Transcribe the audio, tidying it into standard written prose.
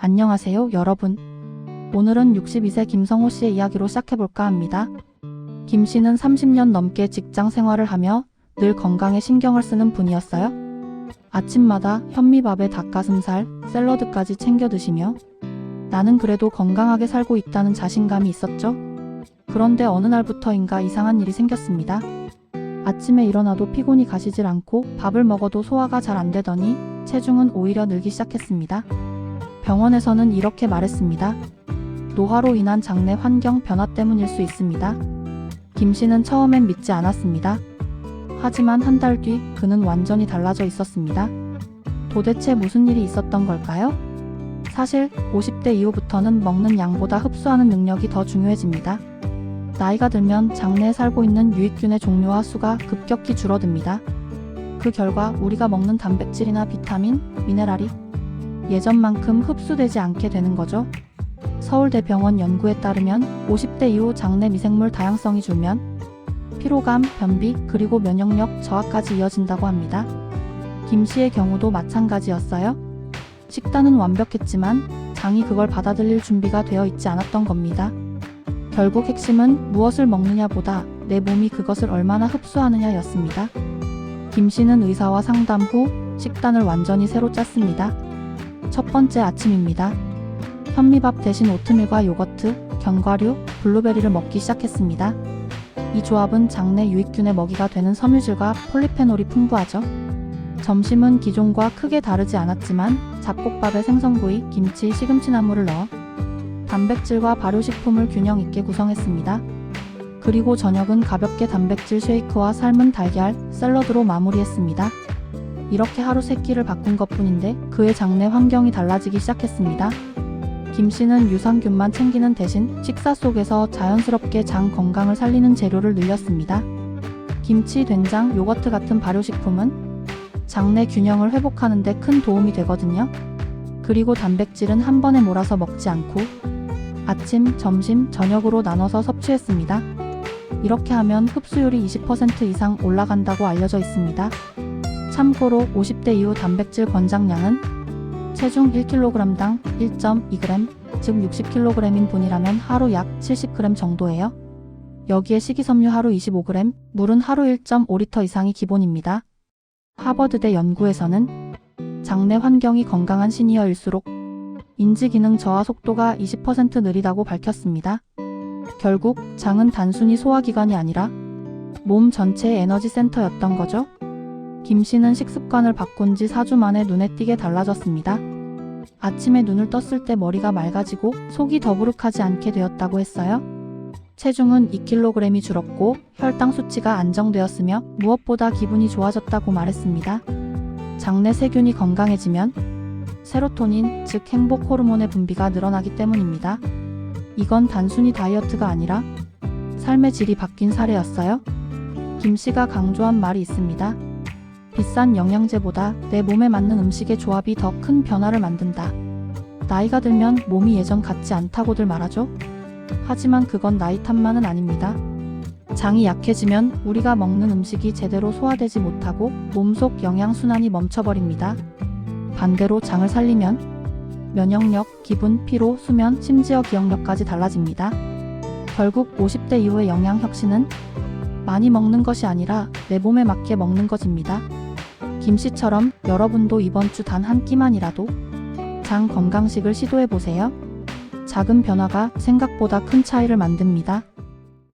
안녕하세요, 여러분. 오늘은 62세 김성호 씨의 이야기로 시작해볼까 합니다. 김 씨는 30년 넘게 직장 생활을 하며 늘 건강에 신경을 쓰는 분이었어요. 아침마다 현미밥에 닭가슴살, 샐러드까지 챙겨 드시며 나는 그래도 건강하게 살고 있다는 자신감이 있었죠. 그런데 어느 날부터인가 이상한 일이 생겼습니다. 아침에 일어나도 피곤이 가시질 않고 밥을 먹어도 소화가 잘 안 되더니 체중은 오히려 늘기 시작했습니다. 병원에서는 이렇게 말했습니다. 노화로 인한 장내 환경 변화 때문일 수 있습니다. 김 씨는 처음엔 믿지 않았습니다. 하지만 한 달 뒤 그는 완전히 달라져 있었습니다. 도대체 무슨 일이 있었던 걸까요? 사실 50대 이후부터는 먹는 양보다 흡수하는 능력이 더 중요해집니다. 나이가 들면 장내에 살고 있는 유익균의 종류와 수가 급격히 줄어듭니다. 그 결과 우리가 먹는 단백질이나 비타민, 미네랄이 예전만큼 흡수되지 않게 되는 거죠. 서울대병원 연구에 따르면 50대 이후 장내 미생물 다양성이 줄면 피로감, 변비, 그리고 면역력 저하까지 이어진다고 합니다. 김 씨의 경우도 마찬가지였어요. 식단은 완벽했지만 장이 그걸 받아들일 준비가 되어 있지 않았던 겁니다. 결국 핵심은 무엇을 먹느냐보다 내 몸이 그것을 얼마나 흡수하느냐였습니다. 김 씨는 의사와 상담 후 식단을 완전히 새로 짰습니다. 첫 번째 아침입니다. 현미밥 대신 오트밀과 요거트, 견과류, 블루베리를 먹기 시작했습니다. 이 조합은 장내 유익균의 먹이가 되는 섬유질과 폴리페놀이 풍부하죠. 점심은 기존과 크게 다르지 않았지만 잡곡밥에 생선구이, 김치, 시금치나물을 넣어 단백질과 발효식품을 균형 있게 구성했습니다. 그리고 저녁은 가볍게 단백질 쉐이크와 삶은 달걀, 샐러드로 마무리했습니다. 이렇게 하루 세 끼를 바꾼 것뿐인데 그의 장내 환경이 달라지기 시작했습니다. 김 씨는 유산균만 챙기는 대신 식사 속에서 자연스럽게 장 건강을 살리는 재료를 늘렸습니다. 김치, 된장, 요거트 같은 발효식품은 장내 균형을 회복하는 데 큰 도움이 되거든요. 그리고 단백질은 한 번에 몰아서 먹지 않고 아침, 점심, 저녁으로 나눠서 섭취했습니다. 이렇게 하면 흡수율이 20% 이상 올라간다고 알려져 있습니다. 참고로 50대 이후 단백질 권장량은 체중 1kg당 1.2g, 즉 60kg인 분이라면 하루 약 70g 정도예요. 여기에 식이섬유 하루 25g, 물은 하루 1.5리터 이상이 기본입니다. 하버드대 연구에서는 장내 환경이 건강한 시니어일수록 인지기능 저하 속도가 20% 느리다고 밝혔습니다. 결국 장은 단순히 소화기관이 아니라 몸 전체의 에너지 센터였던 거죠. 김 씨는 식습관을 바꾼 지 4주 만에 눈에 띄게 달라졌습니다. 아침에 눈을 떴을 때 머리가 맑아지고 속이 더부룩하지 않게 되었다고 했어요. 체중은 2kg이 줄었고 혈당 수치가 안정되었으며 무엇보다 기분이 좋아졌다고 말했습니다. 장내 세균이 건강해지면 세로토닌, 즉 행복 호르몬의 분비가 늘어나기 때문입니다. 이건 단순히 다이어트가 아니라 삶의 질이 바뀐 사례였어요. 김 씨가 강조한 말이 있습니다. 비싼 영양제보다 내 몸에 맞는 음식의 조합이 더 큰 변화를 만든다. 나이가 들면 몸이 예전 같지 않다고들 말하죠. 하지만 그건 나이 탓만은 아닙니다. 장이 약해지면 우리가 먹는 음식이 제대로 소화되지 못하고 몸속 영양순환이 멈춰버립니다. 반대로 장을 살리면 면역력, 기분, 피로, 수면, 심지어 기억력까지 달라집니다. 결국 50대 이후의 영양혁신은 많이 먹는 것이 아니라 내 몸에 맞게 먹는 것입니다. 김 씨처럼 여러분도 이번 주 단 한 끼만이라도 장 건강식을 시도해보세요. 작은 변화가 생각보다 큰 차이를 만듭니다.